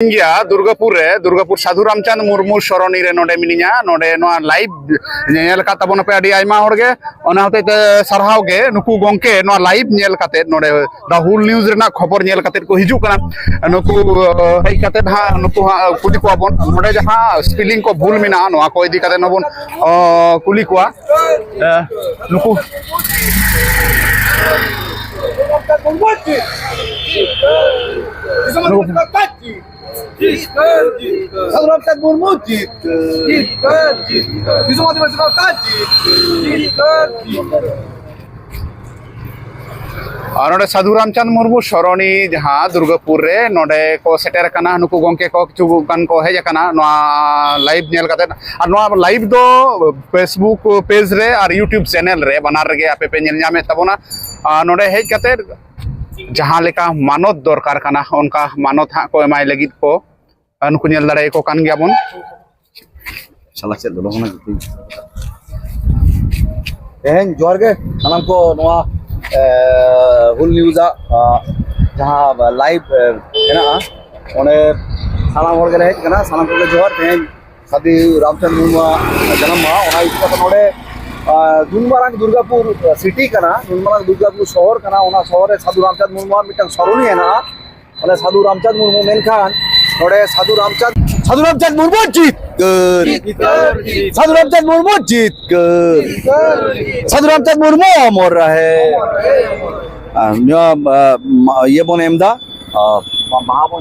गया दुर्गापुर साधु रामचंद मुर्मू सरणी रे नोडे मिनिया नोडे नो लाइव नेल का तबन पे आडी आयमा होरगे ओना होते सरहाव गे नुकु गोंके नो लाइव नेल काते नोडे द होल न्यूज रेना खबर नेल काते को हिजु कना नुकु हेइ काते हा नुकु कुली को बन नोडे जहां स्पेलिंग को भूल मिना नो को इदी काते नबन कुली को नुकु और साधु रामचंद मुर्मू सरणी जहाँ दुर्गापुर रे नोडे को सेटर कना नुकु गोंके को किछु गान को हेज कना नोआ लाइव नेल काते और नोआ लाइव दो फेसबुक पेज रे और यूट्यूब चैनल रे बनार गे आपे पे नेल जामे तबोना नोडे हेज काते जहाँ लेका मानत दरकार कना उनका मानत हा को एमाय लगित को नुकु नेल दाड़े को कान गया बन साला चेद दो होना तेहन जोर गे सानाम को नोआ हुल न्यूज़ जहाँ लाइव हेना ओने सानाम होर गे हेज कना सानाम को जोर तेहन साधु रामचंद मुर्मू जन्म मा ओना इति कते नोडे दुनमारांग दुर्गापुर सिटी कना दुनमारांग दुर्गापुर शहर कना ओना शहर रे साधु रामचंद मुर्मू मिटन सरणी हेना ओने साधु रामचंद मुर्मू मेनखान नोडे साधु रामचंद मुर्मू जीत कर साधु रामचंद मुर्मू जीत कर साधु रामचंद मुर्मू अमर रहे ये बन एमदा महाबन